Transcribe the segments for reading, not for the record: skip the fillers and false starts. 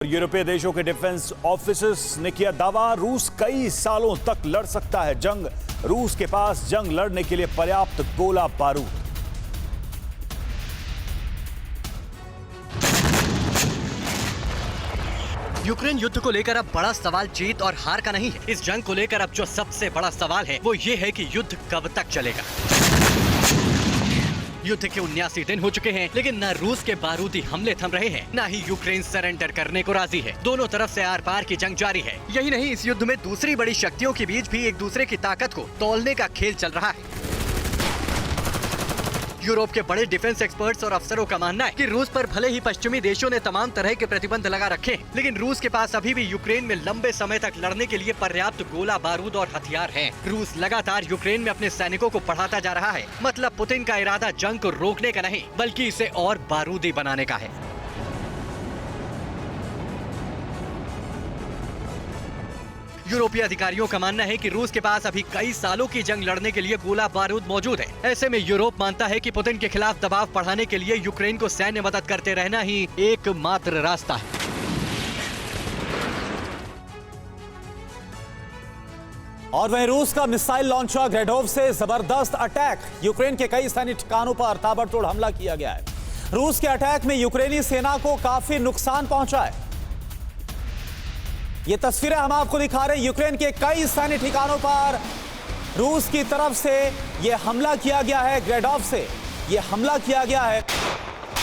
यूरोपीय देशों के डिफेंस ऑफिसर्स ने किया दावा, रूस कई सालों तक लड़ सकता है जंग। रूस के पास जंग लड़ने के लिए पर्याप्त गोला बारूद। यूक्रेन युद्ध को लेकर अब बड़ा सवाल जीत और हार का नहीं है। इस जंग को लेकर अब जो सबसे बड़ा सवाल है वो ये है कि युद्ध कब तक चलेगा। युद्ध के 79 दिन हो चुके हैं, लेकिन न रूस के बारूदी हमले थम रहे हैं, न ही यूक्रेन सरेंडर करने को राजी है। दोनों तरफ से आर पार की जंग जारी है। यही नहीं, इस युद्ध में दूसरी बड़ी शक्तियों के बीच भी एक दूसरे की ताकत को तौलने का खेल चल रहा है। यूरोप के बड़े डिफेंस एक्सपर्ट्स और अफसरों का मानना है कि रूस पर भले ही पश्चिमी देशों ने तमाम तरह के प्रतिबंध लगा रखे हैं, लेकिन रूस के पास अभी भी यूक्रेन में लंबे समय तक लड़ने के लिए पर्याप्त गोला बारूद और हथियार हैं। रूस लगातार यूक्रेन में अपने सैनिकों को बढ़ाता जा रहा है। मतलब पुतिन का इरादा जंग को रोकने का नहीं, बल्कि इसे और बारूदी बनाने का है। यूरोपीय अधिकारियों का मानना है कि रूस के पास अभी कई सालों की जंग लड़ने के लिए गोला बारूद मौजूद है। ऐसे में यूरोप मानता है कि पुतिन के खिलाफ दबाव बढ़ाने के लिए यूक्रेन को सैन्य मदद करते रहना ही एकमात्र रास्ता है। और वहीं रूस का मिसाइल लॉन्चर ग्रेडोव से जबरदस्त अटैक। यूक्रेन के कई सैन्य ठिकानों पर ताबड़तोड़ हमला किया गया है। रूस के अटैक में यूक्रेनी सेना को काफी नुकसान पहुंचा है। ये तस्वीरें हम आपको दिखा रहे हैं। यूक्रेन के कई सैन्य ठिकानों पर रूस की तरफ से यह हमला किया गया है। ग्रेडोव से यह हमला किया गया है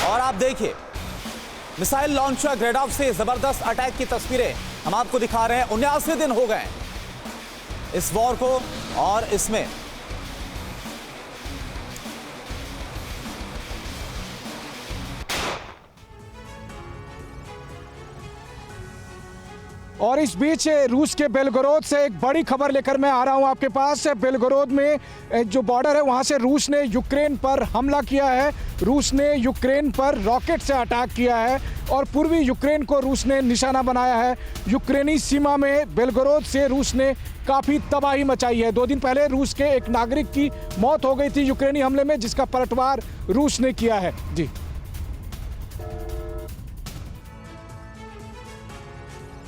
और आप देखिए मिसाइल लॉन्चर ग्रेडोव से जबरदस्त अटैक की तस्वीरें हम आपको दिखा रहे हैं। 79 दिन हो गए इस वॉर को और इसमें और इस बीच रूस के बेलगोरोद से एक बड़ी खबर लेकर मैं आ रहा हूं आपके पास। बेलगोरोद में जो बॉर्डर है वहां से रूस ने यूक्रेन पर हमला किया है। रूस ने यूक्रेन पर रॉकेट से अटैक किया है और पूर्वी यूक्रेन को रूस ने निशाना बनाया है। यूक्रेनी सीमा में बेलगोरोद से रूस ने काफ़ी तबाही मचाई है। 2 दिन पहले रूस के एक नागरिक की मौत हो गई थी यूक्रेनी हमले में, जिसका पलटवार रूस ने किया है। जी,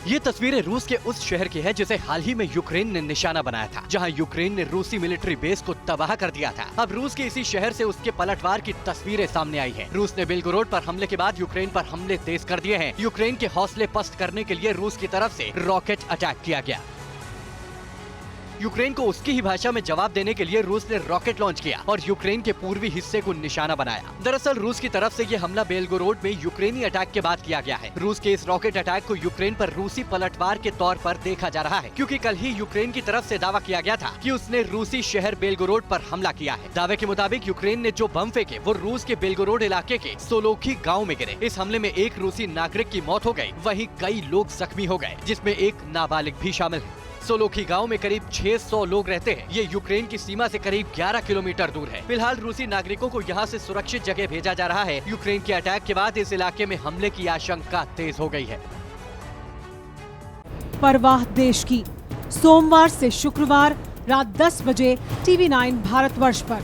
ये तस्वीरें रूस के उस शहर की है जिसे हाल ही में यूक्रेन ने निशाना बनाया था, जहां यूक्रेन ने रूसी मिलिट्री बेस को तबाह कर दिया था। अब रूस के इसी शहर से उसके पलटवार की तस्वीरें सामने आई हैं। रूस ने बेलगोरोद पर हमले के बाद यूक्रेन पर हमले तेज कर दिए हैं। यूक्रेन के हौसले पस्त करने के लिए रूस की तरफ से रॉकेट अटैक किया गया। यूक्रेन को उसकी ही भाषा में जवाब देने के लिए रूस ने रॉकेट लॉन्च किया और यूक्रेन के पूर्वी हिस्से को निशाना बनाया। दरअसल रूस की तरफ से ये हमला बेलगोरोद में यूक्रेनी अटैक के बाद किया गया है। रूस के इस रॉकेट अटैक को यूक्रेन पर रूसी पलटवार के तौर पर देखा जा रहा है, क्योंकि कल ही यूक्रेन की तरफ से दावा किया गया था कि उसने रूसी शहर बेलगोरोद पर हमला किया है। दावे के मुताबिक यूक्रेन ने जो बम फेंके वो रूस के बेलगोरोद इलाके के सोलोखी गाँव में गिरे। इस हमले में एक रूसी नागरिक की मौत हो गयी, वहीं कई लोग जख्मी हो गए, जिसमें एक नाबालिग भी शामिल है। सोलोखी गांव में करीब 600 लोग रहते हैं। ये यूक्रेन की सीमा से करीब 11 किलोमीटर दूर है। फिलहाल रूसी नागरिकों को यहां से सुरक्षित जगह भेजा जा रहा है। यूक्रेन के अटैक के बाद इस इलाके में हमले की आशंका तेज हो गई है। परवाह देश की, सोमवार से शुक्रवार रात 10 बजे TV9 भारतवर्ष पर।